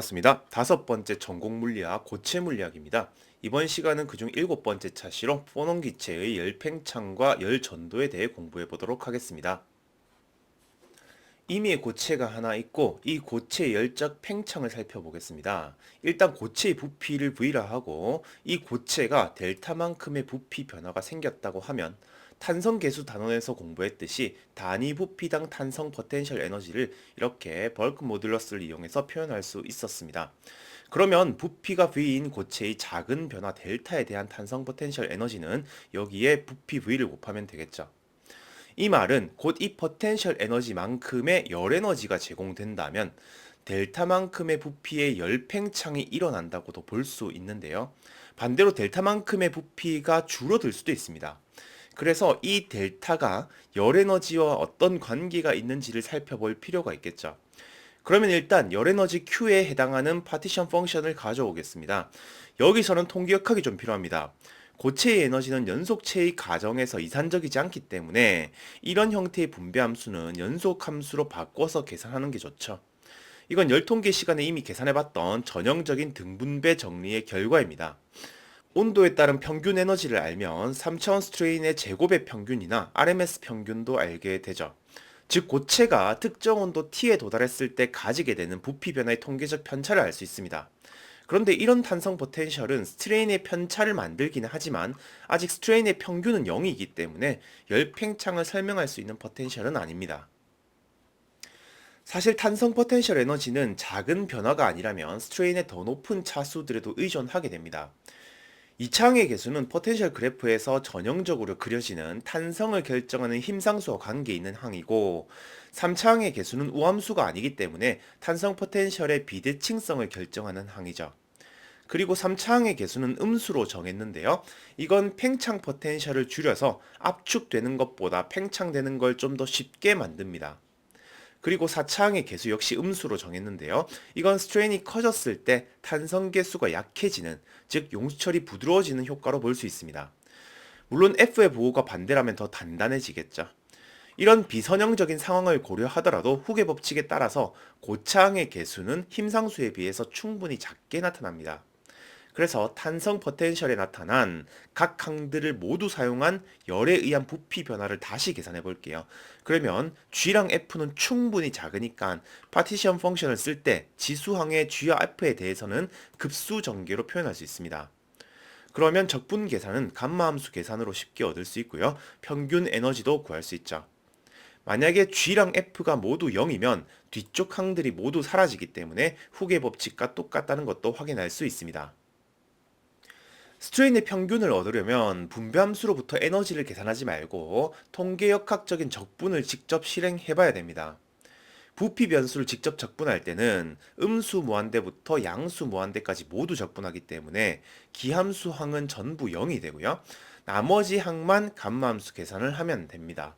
반갑습니다. 다섯 번째 전공 물리학 고체 물리학입니다. 이번 시간은 그중 일곱 번째 차시로 포논 기체의 열팽창과 열전도에 대해 공부해 보도록 하겠습니다. 이미 고체가 하나 있고 이 고체의 열적 팽창을 살펴보겠습니다. 일단 고체의 부피를 V라 하고 이 고체가 델타만큼의 부피 변화가 생겼다고 하면 탄성계수 단원에서 공부했듯이 단위 부피당 탄성 포텐셜 에너지를 이렇게 벌크 모듈러스를 이용해서 표현할 수 있었습니다. 그러면 부피가 V인 고체의 작은 변화 델타에 대한 탄성 포텐셜 에너지는 여기에 부피 V를 곱하면 되겠죠. 이 말은 곧 이 포텐셜 에너지만큼의 열 에너지가 제공된다면 델타만큼의 부피의 열 팽창이 일어난다고도 볼 수 있는데요. 반대로 델타만큼의 부피가 줄어들 수도 있습니다. 그래서 이 델타가 열 에너지와 어떤 관계가 있는지를 살펴볼 필요가 있겠죠. 그러면 일단 열 에너지 Q에 해당하는 파티션 펑션을 가져오겠습니다. 여기서는 통기억하기 좀 필요합니다. 고체의 에너지는 연속체의 가정에서 이산적이지 않기 때문에 이런 형태의 분배 함수는 연속 함수로 바꿔서 계산하는 게 좋죠. 이건 열통계 시간에 이미 계산해봤던 전형적인 등분배 정리의 결과입니다. 온도에 따른 평균 에너지를 알면 3차원 스트레인의 제곱의 평균이나 RMS 평균도 알게 되죠. 즉 고체가 특정 온도 T에 도달했을 때 가지게 되는 부피 변화의 통계적 편차를 알 수 있습니다. 그런데 이런 탄성 포텐셜은 스트레인의 편차를 만들기는 하지만 아직 스트레인의 평균은 0이기 때문에 열팽창을 설명할 수 있는 포텐셜은 아닙니다. 사실 탄성 포텐셜 에너지는 작은 변화가 아니라면 스트레인의 더 높은 차수들에도 의존하게 됩니다. 이차항의 계수는 포텐셜 그래프에서 전형적으로 그려지는 탄성을 결정하는 힘상수와 관계 있는 항이고 3차항의 계수는 우함수가 아니기 때문에 탄성 포텐셜의 비대칭성을 결정하는 항이죠. 그리고 3차항의 계수는 음수로 정했는데요. 이건 팽창 포텐셜을 줄여서 압축되는 것보다 팽창되는 걸 좀 더 쉽게 만듭니다. 그리고 4차항의 계수 역시 음수로 정했는데요. 이건 스트레인이 커졌을 때 탄성 계수가 약해지는, 즉 용수철이 부드러워지는 효과로 볼 수 있습니다. 물론 F의 부호가 반대라면 더 단단해지겠죠. 이런 비선형적인 상황을 고려하더라도 후계 법칙에 따라서 고차항의 계수는 힘상수에 비해서 충분히 작게 나타납니다. 그래서 탄성 포텐셜에 나타난 각 항들을 모두 사용한 열에 의한 부피 변화를 다시 계산해 볼게요. 그러면 G랑 F는 충분히 작으니까 파티션 펑션을 쓸 때 지수항의 G와 F에 대해서는 급수 전개로 표현할 수 있습니다. 그러면 적분 계산은 감마 함수 계산으로 쉽게 얻을 수 있고요. 평균 에너지도 구할 수 있죠. 만약에 G랑 F가 모두 0이면 뒤쪽 항들이 모두 사라지기 때문에 후계 법칙과 똑같다는 것도 확인할 수 있습니다. 스트레인의 평균을 얻으려면 분배함수로부터 에너지를 계산하지 말고 통계역학적인 적분을 직접 실행해봐야 됩니다. 부피 변수를 직접 적분할 때는 음수 무한대부터 양수 무한대까지 모두 적분하기 때문에 기함수 항은 전부 0이 되고요. 나머지 항만 감마함수 계산을 하면 됩니다.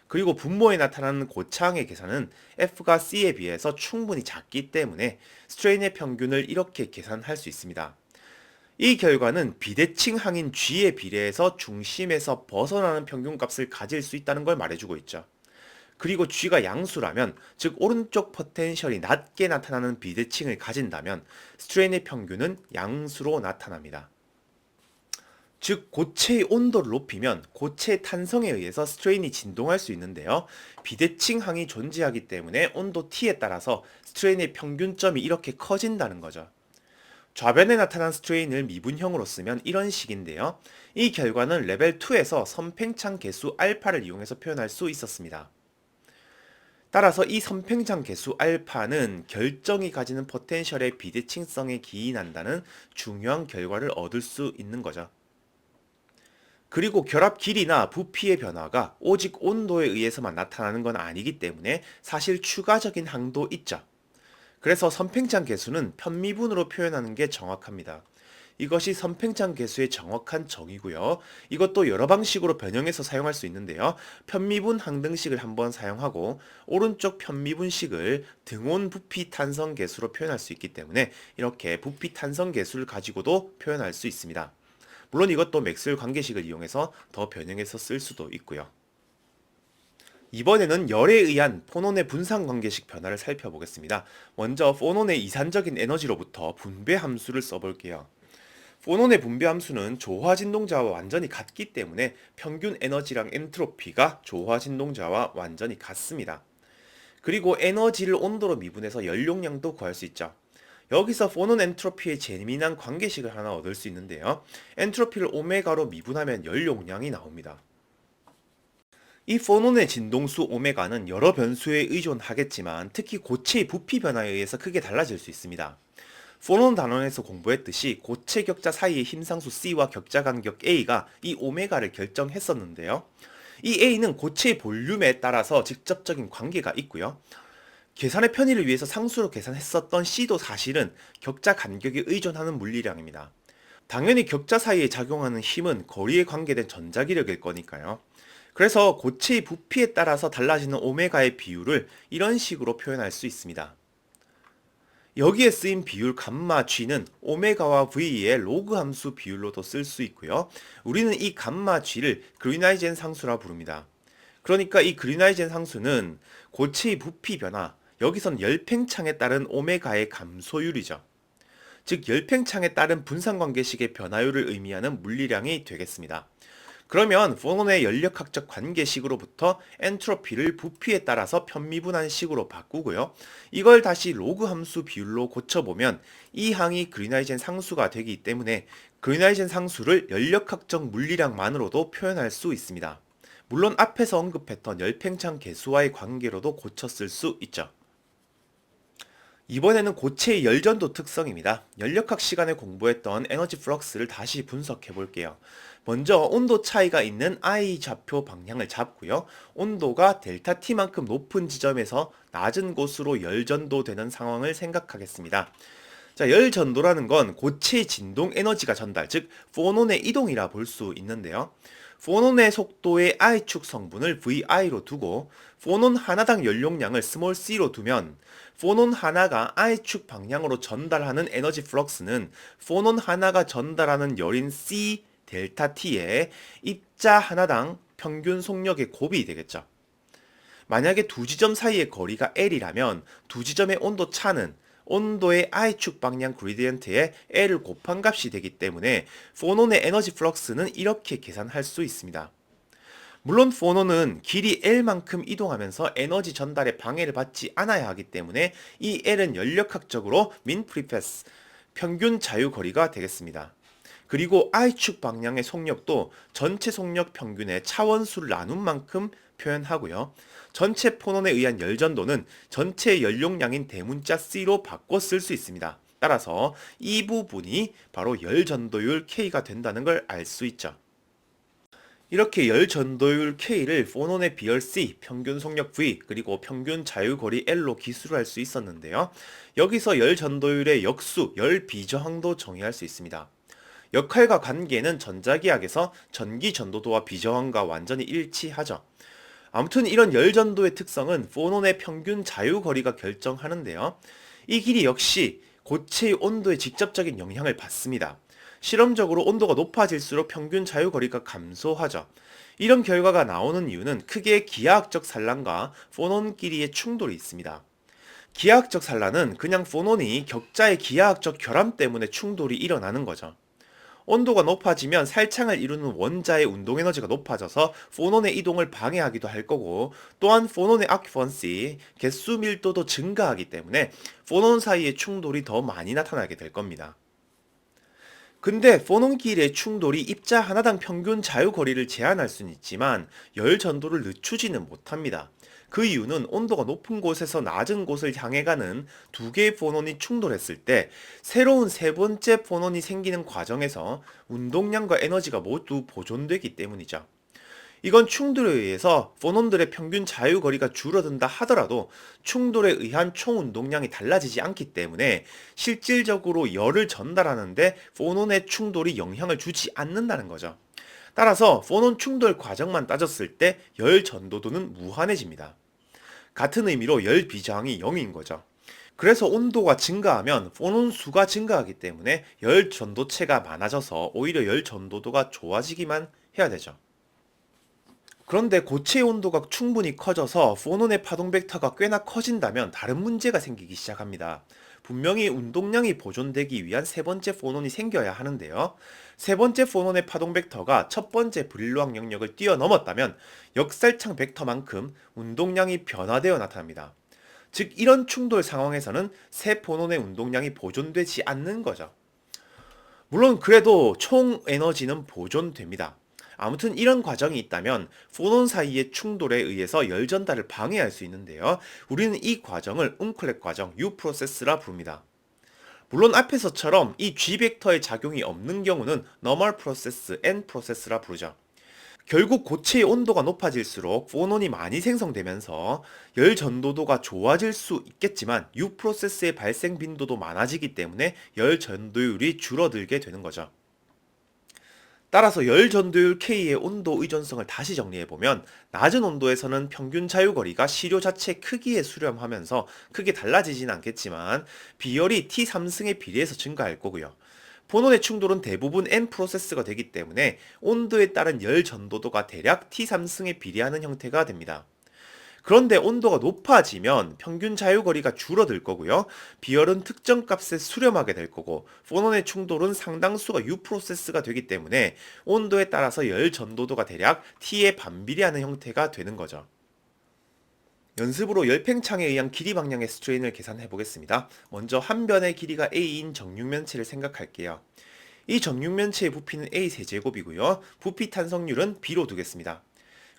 그리고 분모에 나타나는 고차항의 계산은 F가 C에 비해서 충분히 작기 때문에 스트레인의 평균을 이렇게 계산할 수 있습니다. 이 결과는 비대칭 항인 G에 비례해서 중심에서 벗어나는 평균값을 가질 수 있다는 걸 말해주고 있죠. 그리고 G가 양수라면, 즉 오른쪽 포텐셜이 낮게 나타나는 비대칭을 가진다면 스트레인의 평균은 양수로 나타납니다. 즉 고체의 온도를 높이면 고체의 탄성에 의해서 스트레인이 진동할 수 있는데요. 비대칭 항이 존재하기 때문에 온도 T에 따라서 스트레인의 평균점이 이렇게 커진다는 거죠. 좌변에 나타난 스트레인을 미분형으로 쓰면 이런 식인데요. 이 결과는 레벨 2에서 선팽창 계수 알파를 이용해서 표현할 수 있었습니다. 따라서 이 선팽창 계수 알파는 결정이 가지는 포텐셜의 비대칭성에 기인한다는 중요한 결과를 얻을 수 있는 거죠. 그리고 결합 길이나 부피의 변화가 오직 온도에 의해서만 나타나는 건 아니기 때문에 사실 추가적인 항도 있죠. 그래서 선팽창 계수는 편미분으로 표현하는 게 정확합니다. 이것이 선팽창 계수의 정확한 정의고요. 이것도 여러 방식으로 변형해서 사용할 수 있는데요. 편미분 항등식을 한번 사용하고 오른쪽 편미분식을 등온 부피 탄성 계수로 표현할 수 있기 때문에 이렇게 부피 탄성 계수를 가지고도 표현할 수 있습니다. 물론 이것도 맥스웰 관계식을 이용해서 더 변형해서 쓸 수도 있고요. 이번에는 열에 의한 폰온의 분산 관계식 변화를 살펴보겠습니다. 먼저 폰온의 이산적인 에너지로부터 분배 함수를 써볼게요. 폰온의 분배 함수는 조화 진동자와 완전히 같기 때문에 평균 에너지랑 엔트로피가 조화 진동자와 완전히 같습니다. 그리고 에너지를 온도로 미분해서 연용량도 구할 수 있죠. 여기서 폰온 엔트로피의 재미난 관계식을 하나 얻을 수 있는데요. 엔트로피를 오메가로 미분하면 연용량이 나옵니다. 이 포논의 진동수 오메가는 여러 변수에 의존하겠지만 특히 고체의 부피 변화에 의해서 크게 달라질 수 있습니다. 포논 단원에서 공부했듯이 고체 격자 사이의 힘상수 C와 격자 간격 A가 이 오메가를 결정했었는데요. 이 A는 고체의 볼륨에 따라서 직접적인 관계가 있고요. 계산의 편의를 위해서 상수로 계산했었던 C도 사실은 격자 간격에 의존하는 물리량입니다. 당연히 격자 사이에 작용하는 힘은 거리에 관계된 전자기력일 거니까요. 그래서 고체의 부피에 따라서 달라지는 오메가의 비율을 이런 식으로 표현할 수 있습니다. 여기에 쓰인 비율 감마 G는 오메가와 V의 로그 함수 비율로도 쓸 수 있고요. 우리는 이 감마 G를 그리나이젠 상수라 부릅니다. 그러니까 이 그리나이젠 상수는 고체의 부피 변화, 여기선 열팽창에 따른 오메가의 감소율이죠. 즉 열팽창에 따른 분산관계식의 변화율을 의미하는 물리량이 되겠습니다. 그러면 포논의 연력학적 관계식으로부터 엔트로피를 부피에 따라서 편미분한 식으로 바꾸고요. 이걸 다시 로그 함수 비율로 고쳐보면 이 항이 그리나이젠 상수가 되기 때문에 그리나이젠 상수를 연력학적 물리량만으로도 표현할 수 있습니다. 물론 앞에서 언급했던 열팽창 계수와의 관계로도 고쳤을 수 있죠. 이번에는 고체의 열전도 특성입니다. 연력학 시간에 공부했던 에너지 플럭스를 다시 분석해 볼게요. 먼저 온도 차이가 있는 I 좌표 방향을 잡고요. 온도가 델타 T만큼 높은 지점에서 낮은 곳으로 열전도되는 상황을 생각하겠습니다. 자, 열전도라는 건 고체의 진동 에너지가 전달, 즉 포논의 이동이라 볼 수 있는데요. 포논의 속도의 I축 성분을 VI로 두고 포논 하나당 연용량을 스몰 c로 두면 포논 하나가 I축 방향으로 전달하는 에너지 플럭스는 포논 하나가 전달하는 열인 C 델타 T의 입자 하나당 평균 속력의 곱이 되겠죠. 만약에 두 지점 사이의 거리가 L이라면 두 지점의 온도 차는 온도의 I축 방향 그리디언트에 L을 곱한 값이 되기 때문에 포논의 에너지 플럭스는 이렇게 계산할 수 있습니다. 물론 포논은 길이 L만큼 이동하면서 에너지 전달에 방해를 받지 않아야 하기 때문에 이 L은 연력학적으로 민 프리패스, 평균 자유거리가 되겠습니다. 그리고 I축 방향의 속력도 전체 속력 평균의 차원수를 나눈 만큼 표현하고요. 전체 포논에 의한 열전도는 전체 연용량인 대문자 C로 바꿔 쓸 수 있습니다. 따라서 이 부분이 바로 열전도율 K가 된다는 걸 알 수 있죠. 이렇게 열전도율 K를 포논의 비열 C, 평균 속력 V, 그리고 평균 자유거리 L로 기술을 할 수 있었는데요. 여기서 열전도율의 역수, 열비저항도 정의할 수 있습니다. 역할과 관계는 전자기학에서 전기 전도도와 비저항과 완전히 일치하죠. 아무튼 이런 열전도의 특성은 포논의 평균 자유거리가 결정하는데요. 이 길이 역시 고체의 온도에 직접적인 영향을 받습니다. 실험적으로 온도가 높아질수록 평균 자유거리가 감소하죠. 이런 결과가 나오는 이유는 크게 기하학적 산란과 포논끼리의 충돌이 있습니다. 기하학적 산란은 그냥 포논이 격자의 기하학적 결함 때문에 충돌이 일어나는 거죠. 온도가 높아지면 살창을 이루는 원자의 운동 에너지가 높아져서 포논의 이동을 방해하기도 할 거고, 또한 포논의 아큐펀시, 개수 밀도도 증가하기 때문에 포논 사이의 충돌이 더 많이 나타나게 될 겁니다. 근데 포논끼리의 충돌이 입자 하나당 평균 자유거리를 제한할 수는 있지만 열 전도를 늦추지는 못합니다. 그 이유는 온도가 높은 곳에서 낮은 곳을 향해 가는 두 개의 포논이 충돌했을 때 새로운 세 번째 포논이 생기는 과정에서 운동량과 에너지가 모두 보존되기 때문이죠. 이건 충돌에 의해서 포논들의 평균 자유거리가 줄어든다 하더라도 충돌에 의한 총 운동량이 달라지지 않기 때문에 실질적으로 열을 전달하는데 포논의 충돌이 영향을 주지 않는다는 거죠. 따라서 포논 충돌 과정만 따졌을 때 열 전도도는 무한해집니다. 같은 의미로 열 비저항이 0인 거죠. 그래서 온도가 증가하면 포논 수가 증가하기 때문에 열 전도체가 많아져서 오히려 열 전도도가 좋아지기만 해야 되죠. 그런데 고체의 온도가 충분히 커져서 포논의 파동 벡터가 꽤나 커진다면 다른 문제가 생기기 시작합니다. 분명히 운동량이 보존되기 위한 세 번째 포논이 생겨야 하는데요. 세 번째 포논의 파동 벡터가 첫 번째 브릴로항 영역을 뛰어넘었다면 역살창 벡터만큼 운동량이 변화되어 나타납니다. 즉 이런 충돌 상황에서는 세 포논의 운동량이 보존되지 않는 거죠. 물론 그래도 총 에너지는 보존됩니다. 아무튼 이런 과정이 있다면 포논 사이의 충돌에 의해서 열 전달을 방해할 수 있는데요. 우리는 이 과정을 웅클렛 과정 U 프로세스라 부릅니다. 물론 앞에서처럼 이 G 벡터의 작용이 없는 경우는 normal 프로세스 N 프로세스라 부르죠. 결국 고체의 온도가 높아질수록 포논이 많이 생성되면서 열 전도도가 좋아질 수 있겠지만 U 프로세스의 발생 빈도도 많아지기 때문에 열 전도율이 줄어들게 되는 거죠. 따라서 열 전도율 K의 온도 의존성을 다시 정리해보면 낮은 온도에서는 평균 자유거리가 시료 자체 크기에 수렴하면서 크게 달라지진 않겠지만 비열이 T3승에 비례해서 증가할 거고요. 포논의 충돌은 대부분 N 프로세스가 되기 때문에 온도에 따른 열 전도도가 대략 T3승에 비례하는 형태가 됩니다. 그런데 온도가 높아지면 평균 자유거리가 줄어들 거고요. 비열은 특정 값에 수렴하게 될 거고 포논의 충돌은 상당수가 U 프로세스가 되기 때문에 온도에 따라서 열 전도도가 대략 T에 반비례하는 형태가 되는 거죠. 연습으로 열팽창에 의한 길이 방향의 스트레인을 계산해 보겠습니다. 먼저 한 변의 길이가 A인 정육면체를 생각할게요. 이 정육면체의 부피는 A 세제곱이고요. 부피 탄성률은 B로 두겠습니다.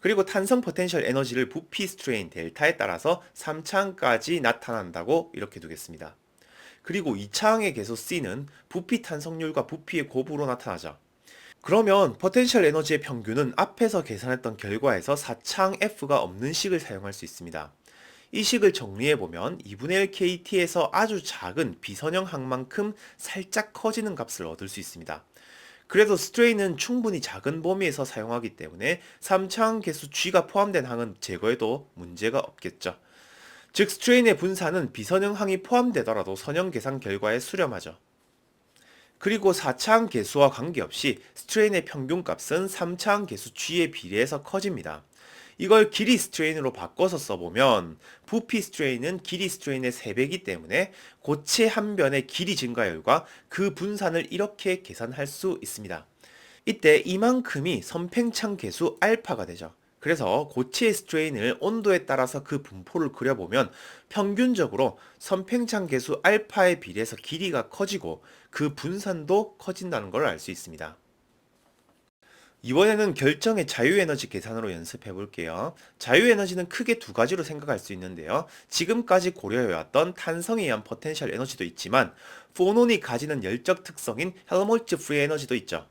그리고 탄성 포텐셜 에너지를 부피 스트레인 델타에 따라서 3차항까지 나타난다고 이렇게 두겠습니다. 그리고 2차항의 계수 C는 부피 탄성률과 부피의 곱으로 나타나죠. 그러면 포텐셜 에너지의 평균은 앞에서 계산했던 결과에서 4차항 F가 없는 식을 사용할 수 있습니다. 이 식을 정리해보면 2분의 1 KT에서 아주 작은 비선형 항만큼 살짝 커지는 값을 얻을 수 있습니다. 그래도 스트레인은 충분히 작은 범위에서 사용하기 때문에 3차항 계수 G가 포함된 항은 제거해도 문제가 없겠죠. 즉 스트레인의 분산은 비선형 항이 포함되더라도 선형 계산 결과에 수렴하죠. 그리고 4차항 계수와 관계없이 스트레인의 평균값은 3차항 계수 G에 비례해서 커집니다. 이걸 길이 스트레인으로 바꿔서 써보면 부피 스트레인은 길이 스트레인의 3배이기 때문에 고체 한 변의 길이 증가율과 그 분산을 이렇게 계산할 수 있습니다. 이때 이만큼이 선팽창 계수 알파가 되죠. 그래서 고체의 스트레인을 온도에 따라서 그 분포를 그려보면 평균적으로 선팽창 계수 알파에 비례해서 길이가 커지고 그 분산도 커진다는 걸 알 수 있습니다. 이번에는 결정의 자유에너지 계산으로 연습해 볼게요. 자유에너지는 크게 두 가지로 생각할 수 있는데요. 지금까지 고려해왔던 탄성에 의한 포텐셜 에너지도 있지만 포논이 가지는 열적 특성인 헬모홀츠 프리 에너지도 있죠.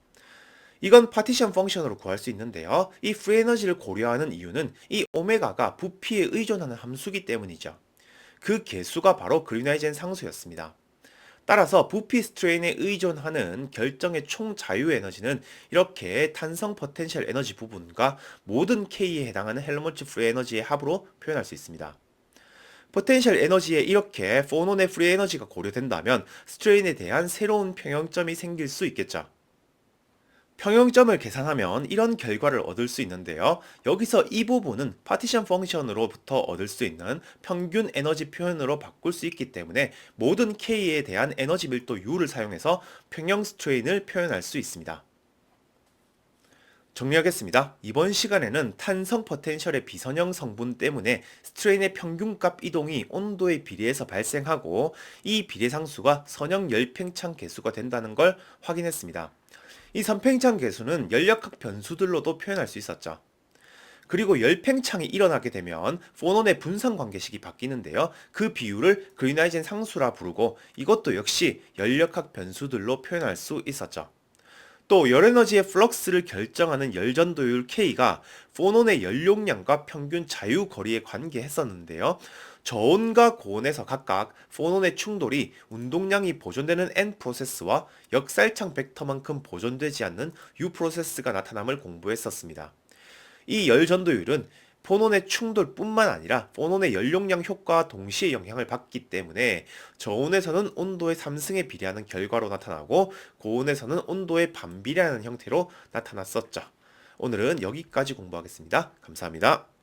이건 파티션 펑션으로 구할 수 있는데요. 이 프리 에너지를 고려하는 이유는 이 오메가가 부피에 의존하는 함수기 때문이죠. 그 계수가 바로 그리나이젠 상수였습니다. 따라서 부피 스트레인에 의존하는 결정의 총 자유 에너지는 이렇게 탄성 포텐셜 에너지 부분과 모든 K에 해당하는 헬모츠 프리 에너지의 합으로 표현할 수 있습니다. 포텐셜 에너지에 이렇게 포논의 프리 에너지가 고려된다면 스트레인에 대한 새로운 평형점이 생길 수 있겠죠. 평형점을 계산하면 이런 결과를 얻을 수 있는데요. 여기서 이 부분은 파티션 펑션으로부터 얻을 수 있는 평균 에너지 표현으로 바꿀 수 있기 때문에 모든 K에 대한 에너지 밀도 U를 사용해서 평형 스트레인을 표현할 수 있습니다. 정리하겠습니다. 이번 시간에는 탄성 포텐셜의 비선형 성분 때문에 스트레인의 평균값 이동이 온도에 비례해서 발생하고 이 비례상수가 선형 열팽창 계수가 된다는 걸 확인했습니다. 이 선팽창 계수는 열역학 변수들로도 표현할 수 있었죠. 그리고 열팽창이 일어나게 되면 포논의 분산 관계식이 바뀌는데요. 그 비율을 그리나이젠 상수라 부르고 이것도 역시 열역학 변수들로 표현할 수 있었죠. 또 열에너지의 플럭스를 결정하는 열전도율 K가 포논의 연용량과 평균 자유거리에 관계했었는데요. 저온과 고온에서 각각 포논의 충돌이 운동량이 보존되는 N 프로세스와 역살창 벡터만큼 보존되지 않는 U 프로세스가 나타남을 공부했었습니다. 이 열전도율은 포논의 충돌뿐만 아니라 포논의 연용량 효과와 동시에 영향을 받기 때문에 저온에서는 온도의 3승에 비례하는 결과로 나타나고 고온에서는 온도에 반비례하는 형태로 나타났었죠. 오늘은 여기까지 공부하겠습니다. 감사합니다.